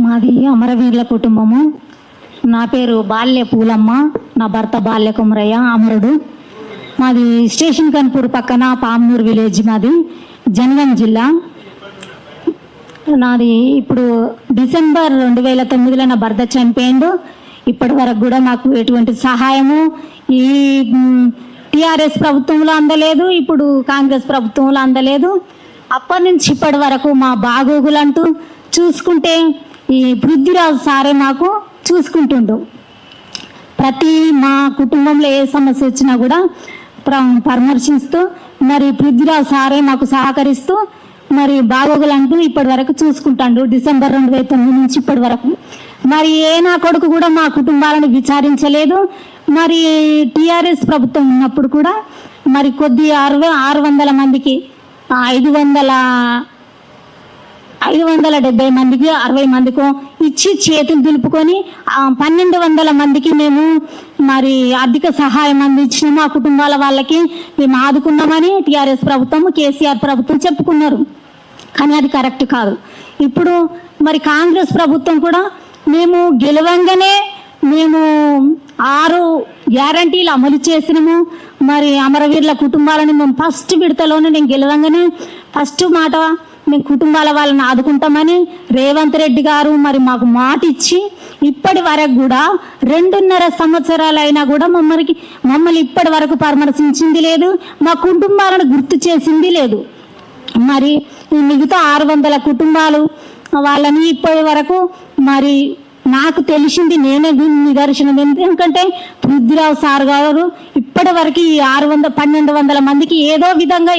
మాది అమరవీరుల కుటుంబము. నా పేరు బాల్య పూలమ్మ, నా భర్త బాల్య కుమరయ్య అమరుడు. మాది స్టేషన్ కన్పూర్ పక్కన పామ్నూరు విలేజ్, మాది జనగాం జిల్లా. నాది ఇప్పుడు డిసెంబర్ 2009లో నా భర్త చనిపోయిండు. ఇప్పటి వరకు కూడా నాకు ఎటువంటి సహాయము ఈ టీఆర్ఎస్ ప్రభుత్వంలో అందలేదు, ఇప్పుడు కాంగ్రెస్ ప్రభుత్వంలో అందలేదు. అప్పటి నుంచి ఇప్పటి వరకు మా బాగోగులంటూ చూసుకుంటే ఈ పృథ్వీరాజు సారే మాకు చూసుకుంటుండు. ప్రతి మా కుటుంబంలో ఏ సమస్య వచ్చినా కూడా పరామర్శిస్తూ మరి పృథ్వీరాజు సారే మాకు సహకరిస్తూ మరి బాగోగులంటూ ఇప్పటి వరకు చూసుకుంటాడు. డిసెంబర్ 2009 నుంచి ఇప్పటి వరకు మరి ఏ నా కొడుకు కూడా మా కుటుంబాలను విచారించలేదు. మరి టీఆర్ఎస్ ప్రభుత్వం ఉన్నప్పుడు కూడా మరి కొద్ది 600 మందికి 570 మందికి 60 మందికో ఇచ్చి చేతులు దులుపుకొని 1200 మందికి మేము మరి ఆర్థిక సహాయం అందించినాము. ఆ కుటుంబాల వాళ్ళకి మేము ఆదుకున్నామని టీఆర్ఎస్ ప్రభుత్వం, కేసీఆర్ ప్రభుత్వం చెప్పుకున్నారు. కానీ అది కరెక్ట్ కాదు. ఇప్పుడు మరి కాంగ్రెస్ ప్రభుత్వం కూడా మేము గెలవంగానే మేము 6 గ్యారంటీలు అమలు చేసినాము. మరి అమరవీరుల కుటుంబాలను మేము ఫస్ట్ విడతలోనే నేను గెలవంగానే ఫస్ట్ మాట మేము కుటుంబాల వాళ్ళని ఆదుకుంటామని రేవంత్ రెడ్డి గారు మరి మాకు మాట ఇచ్చి ఇప్పటి వరకు కూడా 2.5 సంవత్సరాలు అయినా కూడా మమ్మల్ని ఇప్పటి వరకు పరామర్శించింది లేదు, మా కుటుంబాలను గుర్తు చేసింది లేదు. మరి మిగతా 600 కుటుంబాలు వాళ్ళని ఇప్పటి వరకు మరి నాకు తెలిసింది నేనే నిదర్శనం. ఎందుకంటే పృథ్వీరాజు సార్ గారు ఇప్పటి వరకు ఈ 1200 మందికి ఏదో విధంగా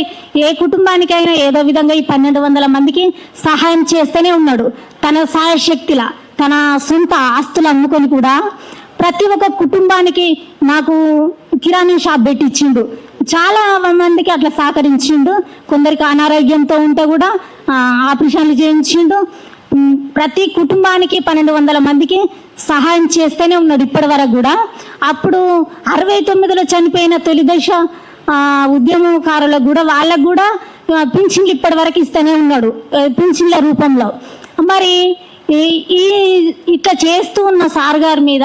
ఏ కుటుంబానికైనా ఏదో విధంగా ఈ 1200 మందికి సహాయం చేస్తూనే ఉన్నాడు. తన సాయశక్తిలా తన సొంత ఆస్తులు అమ్ముకొని కూడా ప్రతి ఒక్క కుటుంబానికి నాకు కిరాణా షాప్ పెట్టించిండు. చాలా మందికి అట్లా సహకరించిండు. కొందరికి అనారోగ్యంతో ఉంటే కూడా ఆపరేషన్లు చేయించిండు. ప్రతి కుటుంబానికి 1200 మందికి సహాయం చేస్తూనే ఉన్నాడు ఇప్పటి వరకు కూడా. అప్పుడు 69లో చనిపోయిన తొలి దశ ఉద్యమకారులకు కూడా వాళ్ళకు కూడా పింఛన్లు ఇప్పటి వరకు ఇస్తూనే ఉన్నాడు, పింఛన్ల రూపంలో. మరి ఈ ఇట్లా చేస్తూ ఉన్న సార్ గారి మీద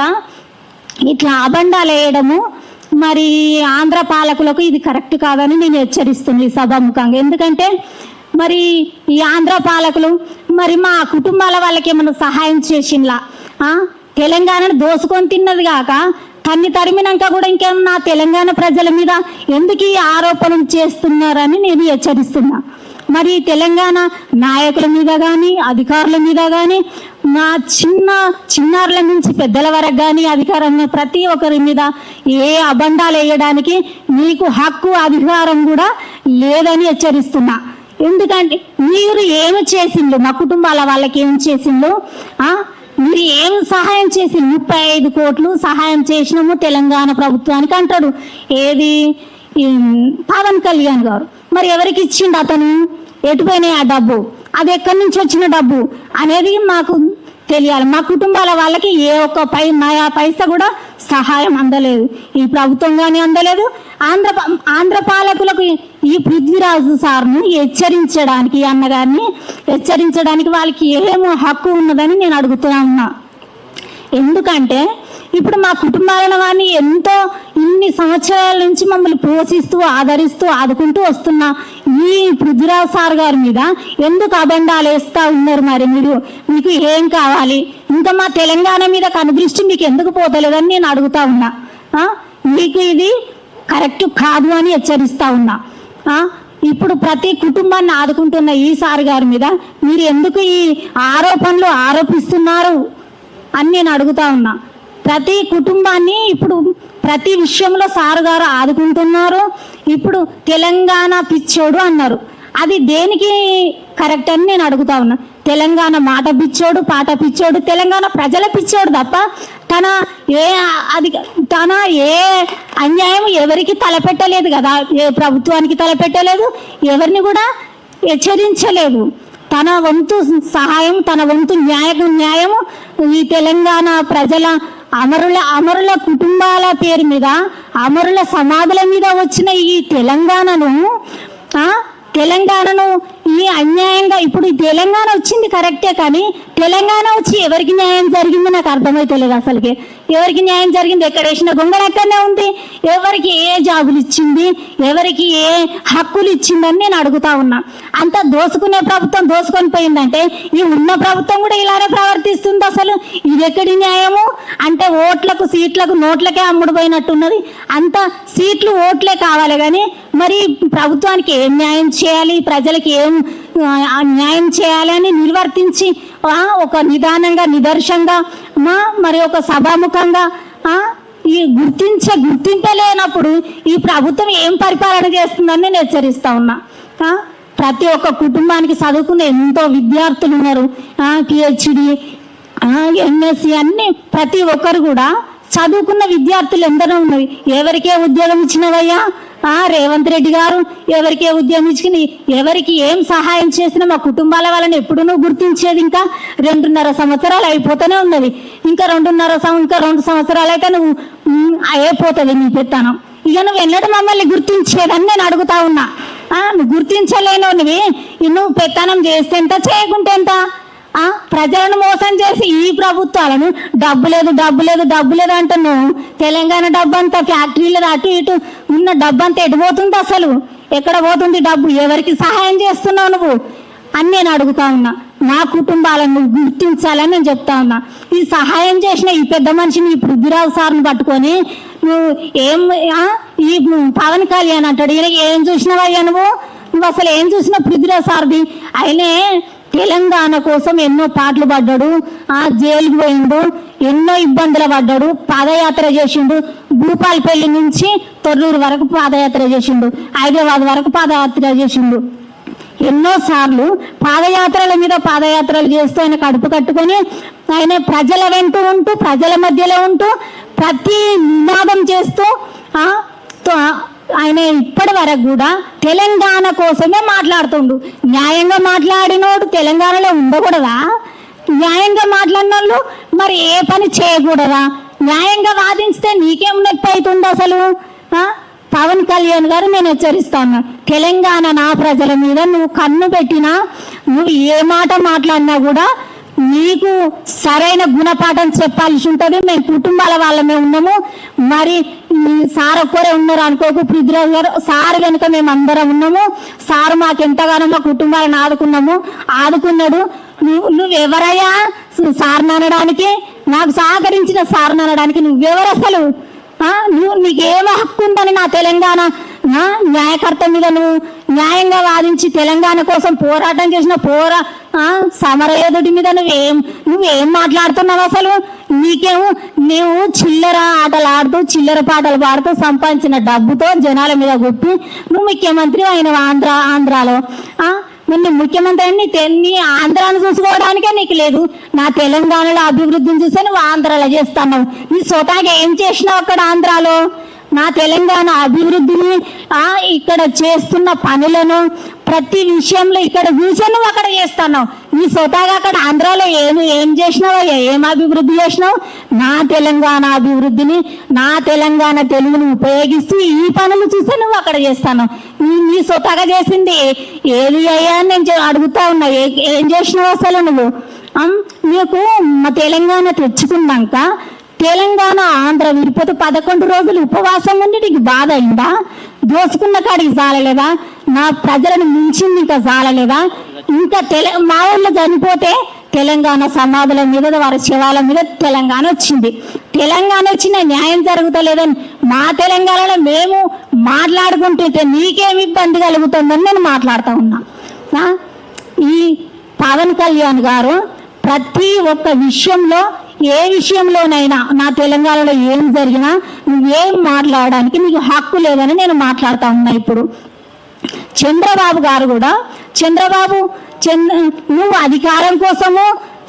ఇట్లా అబండాలు వేయడము మరి ఆంధ్ర పాలకులకు ఇది కరెక్ట్ కాదని నేను హెచ్చరిస్తుంది సభాముఖంగా. ఎందుకంటే మరి ఈ ఆంధ్ర పాలకులు మరి మా కుటుంబాల వాళ్ళకి ఏమైనా సహాయం చేసిండ్లా? తెలంగాణను దోసుకొని తిన్నది కాక తన్ని తరిమినాక కూడా ఇంకేమన్నా తెలంగాణ ప్రజల మీద ఎందుకు ఈ ఆరోపణలు చేస్తున్నారని నేను హెచ్చరిస్తున్నా. మరి తెలంగాణ నాయకుల మీద కానీ అధికారుల మీద కానీ మా చిన్నారుల నుంచి పెద్దల వరకు కానీ అధికారం ప్రతి ఒక్కరి మీద ఏ అబండాలు వేయడానికి మీకు హక్కు అధికారం కూడా లేదని హెచ్చరిస్తున్నా. ఎందుకంటే మీరు ఏమి చేసిండ్రు, మా కుటుంబాల వాళ్ళకి ఏం చేసిండ్రు, మీరు ఏం సహాయం చేసిండ్రు? 35 కోట్లు సహాయం చేసినాము తెలంగాణ ప్రభుత్వానికి అంటాడు. ఏది పవన్ కళ్యాణ్ గారు. మరి ఎవరికి ఇచ్చిండు అతను? ఎటుపోయినాయి ఆ డబ్బు? అది ఎక్కడి నుంచి వచ్చిన డబ్బు అనేది మాకు తెలియాలి. మా కుటుంబాల వాళ్ళకి ఏ ఒక్క పైసా కూడా సహాయం అందలేదు, ఈ ప్రభుత్వం కానీ అందలేదు. ఆంధ్ర పాలకులకు ఈ పృథ్వీరాజు సార్ను హెచ్చరించడానికి అన్నగారిని హెచ్చరించడానికి వాళ్ళకి ఏమో హక్కు ఉన్నదని నేను అడుగుతున్నా ఉన్నా. ఎందుకంటే ఇప్పుడు మా కుటుంబాలను వారిని ఎంతో ఇన్ని సంవత్సరాల నుంచి మమ్మల్ని పోషిస్తూ ఆదరిస్తూ ఆదుకుంటూ వస్తున్న ఈ పృథ్వీరాజు సార్ గారి మీద ఎందుకు అబండాలు వేస్తూ ఉన్నారు? మరి మీకు ఏం కావాలి? ఇంకా మా తెలంగాణ మీద కనుదృష్టి మీకు ఎందుకు పోతలేదని నేను అడుగుతా ఉన్నా. మీకు ఇది కరెక్ట్ కాదు అని హెచ్చరిస్తా ఉన్నా. ఇప్పుడు ప్రతి కుటుంబాన్ని ఆదుకుంటున్న ఈ సార్ గారి మీద మీరు ఎందుకు ఈ ఆరోపణలు ఆరోపిస్తున్నారు అని నేను అడుగుతా ఉన్నా. ప్రతి కుటుంబాన్ని ఇప్పుడు ప్రతి విషయంలో సార్ గారు ఆదుకుంటున్నారు. ఇప్పుడు తెలంగాణ పిచ్చోడు అన్నారు, అది దేనికి కరెక్ట్ అని నేను అడుగుతా ఉన్నా. తెలంగాణ మాట పిచ్చోడు, పాట పిచ్చోడు, తెలంగాణ ప్రజల పిచ్చోడు తప్ప తన ఏ అన్యాయం ఎవరికి తలపెట్టలేదు కదా, ఏ ప్రభుత్వానికి తలపెట్టలేదు, ఎవరిని కూడా హెచ్చరించలేదు. తన వంతు సహాయం, తన వంతు న్యాయము ఈ తెలంగాణ ప్రజల అమరుల కుటుంబాల పేరు మీద, అమరుల సమాధుల మీద వచ్చిన ఈ తెలంగాణను ఈ అన్యాయంగా ఇప్పుడు ఈ తెలంగాణ వచ్చింది కరెక్టే, కానీ తెలంగాణ వచ్చి ఎవరికి న్యాయం జరిగింది నాకు అర్థమైతలేదు. అసలుకి ఎవరికి న్యాయం జరిగింది? ఎక్కడ వేసిన గొంగళ ఎక్కడనే ఉంది. ఎవరికి ఏ జాబులు ఇచ్చింది, ఎవరికి ఏ హక్కులు ఇచ్చిందని నేను అడుగుతా ఉన్నా. అంత దోసుకునే ప్రభుత్వం దోసుకొని పోయిందంటే ఈ ఉన్న ప్రభుత్వం కూడా ఇలానే ప్రవర్తిస్తుంది. అసలు ఇది ఎక్కడి న్యాయము? అంటే ఓట్లకు సీట్లకు నోట్లకే అమ్ముడు పోయినట్టున్నది. అంత సీట్లు ఓట్లే కావాలి, కానీ మరి ప్రభుత్వానికి ఏం న్యాయం చేయాలి, ప్రజలకి ఏం న్యాయం చేయాలి అని నిర్వర్తించి ఒక నిదానంగా నిదర్శంగా మరి ఒక సభాముఖంగా ఈ గుర్తింపలేనప్పుడు ఈ ప్రభుత్వం ఏం పరిపాలన చేస్తుందని నేను హెచ్చరిస్తా ఉన్నా. ప్రతి ఒక్క కుటుంబానికి చదువుకునే ఎంతో విద్యార్థులు ఉన్నారు, పిహెచ్డి ఎంఎస్సి అన్ని ప్రతి ఒక్కరు కూడా చదువుకున్న విద్యార్థులు ఎందరో ఉన్నారు. ఎవరికే ఉద్యోగం ఇచ్చినవయ్యా రేవంత్ రెడ్డి గారు? ఎవరికే ఉద్యోగం ఇచ్చి ఎవరికి ఏం సహాయం చేసినా మా కుటుంబాల వాళ్ళని ఎప్పుడు నువ్వు గుర్తించేది? ఇంకా 2.5 సంవత్సరాలు అయిపోతూనే ఉన్నది. ఇంకా 2 సంవత్సరాలు అయితే నువ్వు అయిపోతుంది నీ పెత్తనం. ఇక నువ్వు ఎన్నడూ మమ్మల్ని గుర్తించేదని నేను అడుగుతా ఉన్నా. నువ్వు గుర్తించలేనోనివి, నువ్వు పెత్తనం చేస్తే ఎంత, చేయకుంటే ఎంత? ప్రజలను మోసం చేసి ఈ ప్రభుత్వాలను డబ్బు లేదు అంటున్నావు. తెలంగాణ డబ్బు అంతా ఫ్యాక్టరీలు అటు ఇటు ఉన్న డబ్బు అంతా ఎటు పోతుంది? అసలు ఎక్కడ పోతుంది డబ్బు? ఎవరికి సహాయం చేస్తున్నావు నువ్వు అని నేను అడుగుతా ఉన్నా. నా కుటుంబాలను నువ్వు గుర్తించాలని నేను చెప్తా ఉన్నా. ఈ సహాయం చేసిన ఈ పెద్ద మనిషిని, ఈ పృథ్వీరాజ్ సార్ని పట్టుకొని నువ్వు ఏం ఈ పవన్ కళ్యాణ్ అంటాడు, ఏం చూసినావయ్యా నువ్వు అసలు ఏం చూసినావు పృథ్వీరాజ్ సార్ది? ఆయనే తెలంగాణ కోసం ఎన్నో పాటలు పడ్డాడు, జైలుకి పోయిండు, ఎన్నో ఇబ్బందులు పడ్డాడు, పాదయాత్ర చేసిండు. భూపాలపల్లి నుంచి తొర్రూరు వరకు పాదయాత్ర చేసిండు, హైదరాబాద్ వరకు పాదయాత్ర చేసిండు. ఎన్నోసార్లు పాదయాత్రల మీద పాదయాత్రలు చేస్తూ ఆయన కడుపు కట్టుకొని ఆయన ప్రజల వెంట ఉంటూ ప్రజల మధ్యలో ఉంటూ ప్రతి నినాదం చేస్తూ ఆయన ఇప్పటి వరకు కూడా తెలంగాణ కోసమే మాట్లాడుతుండు. న్యాయంగా మాట్లాడినోడు తెలంగాణలో ఉండకూడదా? న్యాయంగా మాట్లాడిన వాళ్ళు మరి ఏ పని చేయకూడదా? న్యాయంగా వాదించితే నీకేం నొప్పి అవుతుంది అసలు? పవన్ కళ్యాణ్ గారు నేను హెచ్చరిస్తాను, తెలంగాణ నా ప్రజల మీద నువ్వు కన్ను పెట్టినా, నువ్వు ఏ మాట మాట్లాడినా కూడా నీకు సరైన గుణపాఠం చెప్పాల్సి ఉంటుంది. మేము కుటుంబాల వాళ్ళమే ఉన్నాము, మరి సార్ ఒక్కరే ఉన్నారు అనుకోకు. పృథ్వీరాజ్ గారు సార్ వెనుక మేము అందరం ఉన్నాము. సార్ మాకు ఎంతగానో మా కుటుంబాలను ఆదుకున్నాడు. నువ్వెవరయ్యా సార్ని అనడానికి? నాకు సహకరించిన సార్ని అనడానికి నువ్వెవరు అసలు? నీకేం హక్కు ఉందని నా తెలంగాణ న్యాయకర్త మీద నువ్వు న్యాయంగా వాదించి తెలంగాణ కోసం పోరాటం చేసిన సమరయోధుడి మీద నువ్వేం మాట్లాడుతున్నావు అసలు? నీకేమో నువ్వు చిల్లర ఆటలు ఆడుతూ చిల్లర పాటలు పాడుతూ సంపాదించిన డబ్బుతో జనాల మీద కొట్టి నువ్వు ముఖ్యమంత్రి అయిన ఆంధ్రాలో నిన్ను ముఖ్యమంత్రి అని నీ ఆంధ్రాను చూసుకోవడానికే నీకు లేదు. నా తెలంగాణలో అభివృద్ధిని చూస్తే నువ్వు ఆంధ్రాలో చేస్తున్నావు. నీ స్వతహాగా ఏం చేసినావు అక్కడ ఆంధ్రాలో? నా తెలంగాణ అభివృద్ధిని ఇక్కడ చేస్తున్న పనులను ప్రతి విషయంలో ఇక్కడ చూసే నువ్వు అక్కడ చేస్తున్నావు. నీ స్వతహాగా అక్కడ ఆంధ్రాలో ఏం చేసినావో, ఏం అభివృద్ధి చేసినావు? నా తెలంగాణ అభివృద్ధిని, నా తెలంగాణ తెలుగుని ఉపయోగిస్తూ ఈ పనులు చూస్తే నువ్వు అక్కడ చేస్తాను. నీ స్వతహాగా చేసింది ఏది అయ్యా అని నేను అడుగుతా ఉన్నా. ఏం చేసినావు అసలు నువ్వు? నీకు మా తెలంగాణ తెచ్చుకున్నాక తెలంగాణ ఆంధ్ర విడిపోతే 11 రోజులు ఉపవాసం ఉండి నీకు బాధ అయిందా? దోసుకున్న కాడికి చాలలేదా? నా ప్రజలను మించింది ఇంకా చాలలేదా? ఇంకా మా ఊళ్ళో చనిపోతే తెలంగాణ సమాధుల మీద వారి శవాల మీద తెలంగాణ వచ్చింది. తెలంగాణ వచ్చిన న్యాయం జరుగుతలేదని మా తెలంగాణలో మేము మాట్లాడుకుంటుంటే నీకేమి ఇబ్బంది కలుగుతుందని నేను మాట్లాడుతూ ఉన్నా. ఈ పవన్ కళ్యాణ్ గారు ప్రతి ఒక్క విషయంలో, ఏ విషయంలోనైనా నా తెలంగాణలో ఏం జరిగినా నువ్వేం మాట్లాడడానికి నీకు హక్కు లేదని నేను మాట్లాడుతూ ఉన్నా. ఇప్పుడు చంద్రబాబు గారు కూడా, నువ్వు అధికారం కోసము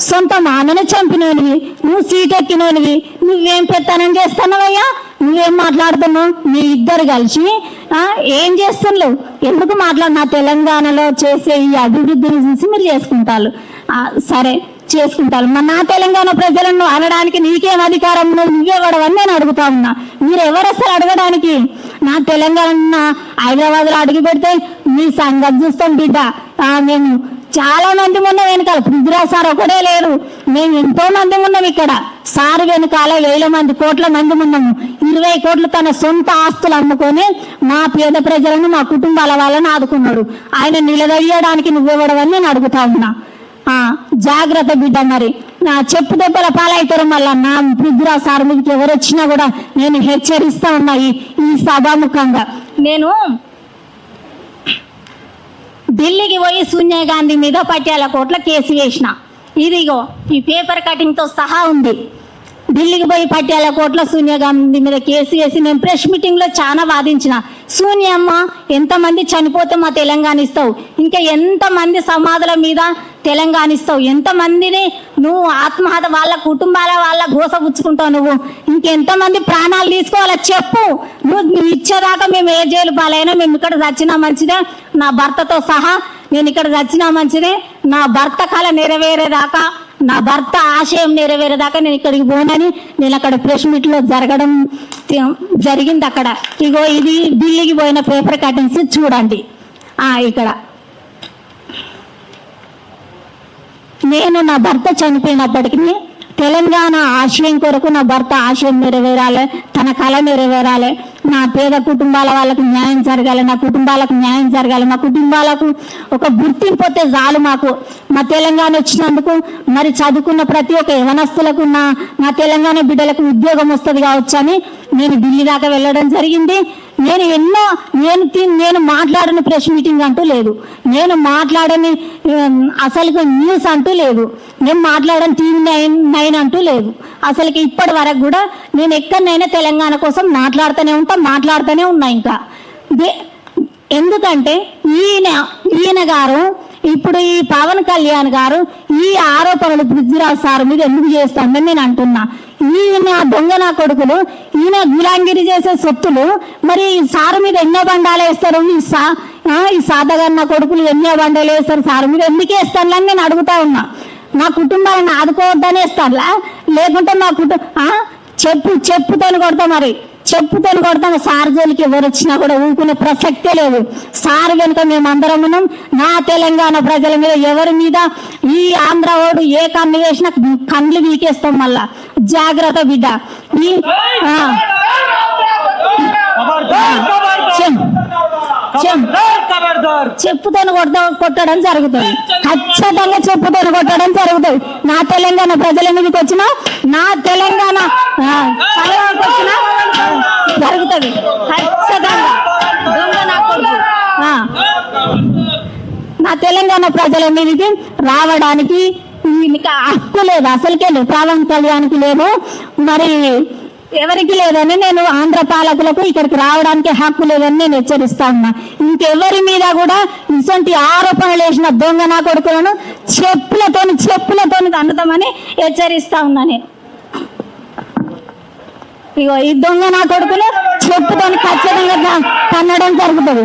సొంత మామను చంపినోనివి, నువ్వు సీట్ ఎక్కినోనివి, నువ్వేం పెత్తనం చేస్తున్నావయ్యా? నువ్వేం మాట్లాడుతున్నావు? మీ ఇద్దరు కలిసి ఏం చేస్తున్నావు? ఎందుకు నా తెలంగాణలో చేసే ఈ అభివృద్ధిని చూసి మీరు చేసుకుంటారు. సరే చేసుకుంటారు, మరి నా తెలంగాణ ప్రజలను అనడానికి నీకేం అధికారం ఉన్నది? నువ్వెవడవని నేను అడుగుతా ఉన్నా. మీరు ఎవరు అసలు అడగడానికి? నా తెలంగాణ హైదరాబాద్లో అడిగి పెడితే మీ సంగతి చూస్తాం బిడ్డ. మేము చాలా మంది ఉన్నాం వెనకాల. పృథ్వీరాజ్ సార్ ఒకటే లేరు, మేము ఎంతో మంది ఉన్నాం ఇక్కడ. సారు వెనకాల 1000 మంది, కోట్ల మంది ఉన్నాము. 20 కోట్లు తన సొంత ఆస్తులు అమ్ముకొని మా పేద ప్రజలను, మా కుటుంబాల వాళ్ళని ఆదుకున్నాడు. ఆయన నిలదయ్యడానికి నువ్వెవడవని నేను అడుగుతా ఉన్నా. జాగ్రత్త బిడ్డ, మరి నా చెప్పు దెబ్బల పాలవుతారు. మళ్ళా నా పృథ్వీరాజ్ సార్ మీదకి ఎవరు వచ్చినా కూడా నేను హెచ్చరిస్తా ఉన్నా ఈ సభాముఖంగా. నేను ఢిల్లీకి పోయి సోనియా గాంధీ మీద పట్యాల కోట్ల కేసు వేసిన. ఇదిగో ఈ పేపర్ కటింగ్తో సహా ఉంది. ఢిల్లీకి పోయి పట్యాల కోట్ల సోనియా గాంధీ మీద కేసు వేసి నేను ప్రెస్ మీటింగ్లో చాలా వాదించిన. సోనియా అమ్మ, ఎంతమంది చనిపోతే మా తెలంగాణ ఇస్తావు, ఇంకా ఎంతమంది సమాధుల మీద తెలంగాణ ఇస్తావు, ఎంతమందిని నువ్వు ఆత్మహత్య వాళ్ళ కుటుంబాల వాళ్ళ గోసపుచ్చుకుంటావు, నువ్వు ఇంకెంతమంది ప్రాణాలు తీసుకోవాలో చెప్పు. నువ్వు ఇచ్చేదాకా మేము ఏ జైలు పాలైనా మేము ఇక్కడ చచ్చినా మంచిదే, నా భర్తతో సహా నేను ఇక్కడ చచ్చినా మంచిదే, నా భర్త కళ నెరవేరేదాకా, నా భర్త ఆశయం నెరవేరేదాకా నేను ఇక్కడికి పోనని నేను అక్కడ ప్రెస్ మీట్లో జరిగింది. అక్కడ ఇగో ఇది ఢిల్లీకి పోయిన పేపర్ కటింగ్స్ చూడండి. ఇక్కడ నేను నా భర్త చనిపోయినప్పటికీ తెలంగాణ ఆశయం కొరకు నా భర్త ఆశయం నెరవేరాలి, తన కళ నెరవేరాలి, నా పేద కుటుంబాల వాళ్ళకు న్యాయం జరగాలి, నా కుటుంబాలకు న్యాయం జరగాలి, మా కుటుంబాలకు ఒక గుర్తింపు వస్తే చాలు మాకు. మా తెలంగాణ వచ్చినందుకు మరి చదువుకున్న ప్రతి ఒక్క యవనస్తులకు నా తెలంగాణ బిడ్డలకు ఉద్యోగం వస్తుంది కావచ్చు అని నేను ఢిల్లీ దాకా వెళ్ళడం జరిగింది. నేను మాట్లాడని ప్రెస్ మీటింగ్ అంటూ లేదు, నేను మాట్లాడని అసలు న్యూస్ అంటూ లేదు, నేను మాట్లాడని TV9 అంటూ లేదు. అసలుకి ఇప్పటి వరకు కూడా నేను ఎక్కడైనా తెలంగాణ కోసం మాట్లాడుతూనే ఉన్నా. ఇంకా ఎందుకంటే ఈయన గారు ఇప్పుడు ఈ పవన్ కళ్యాణ్ గారు ఈ ఆరోపణలు పృథ్వీరాజ్ సార్ మీద ఎందుకు చేస్తాడని నేను అంటున్నా. ఈయన దొంగ నా కొడుకులు, ఈయన గులాంగిరి చేసే సొత్తులు మరి సారు మీద ఎన్నో బండాలు వేస్తారు. ఈ సాధగారు నా కొడుకులు ఎన్నో బండాలు వేస్తారు, సారు మీద ఎందుకు వేస్తాను అని నేను అడుగుతా ఉన్నా. నా కుటుంబాన్ని ఆదుకోవద్దని వేస్తానులా, లేకుంటే నా చెప్పుతోని కొడతా, మరి చెప్పుతోని కొడతాను. సార్ జోలికి ఎవరు వచ్చినా కూడా ఊరుకునే ప్రసక్తే లేదు. సార్ వెనుక మేమందరం ఉన్నాం. నా తెలంగాణ ప్రజల మీద ఎవరి మీద ఈ ఆంధ్ర ఓడు ఏ కన్ను వేసినా కండ్లు వీకేస్తాం. మళ్ళా జాగ్రత్త బిడ్డ. చెప్పుతోని కొట్టడం జరుగుతుంది, ఖచ్చితంగా చెప్పుతోని కొట్టడం జరుగుతుంది. నా తెలంగాణ ప్రజల మీదకి వచ్చినా, నా తెలంగాణ వచ్చినా జరుగుతుంది ఖచ్చితంగా. నా తెలంగాణ ప్రజల మీదకి రావడానికి హక్కు లేదు, అసలుకే లేదు. పవన్ కళ్యాణ్కి లేదు, మరి ఎవరికి లేదని నేను ఆంధ్ర పాలకులకు ఇక్కడికి రావడానికి హక్కు లేదని నేను హెచ్చరిస్తా ఉన్నా. ఇంకెవరి మీద కూడా ఇటువంటి ఆరోపణలు వేసిన దొంగ నా కొడుకులను చెప్పులతోని తండుతామని హెచ్చరిస్తా ఉన్నా నేను. ఇగో ఈ దొంగ నా కొడుకులు చెప్పుతోని ఖచ్చితంగా తన్నడం జరుగుతుంది.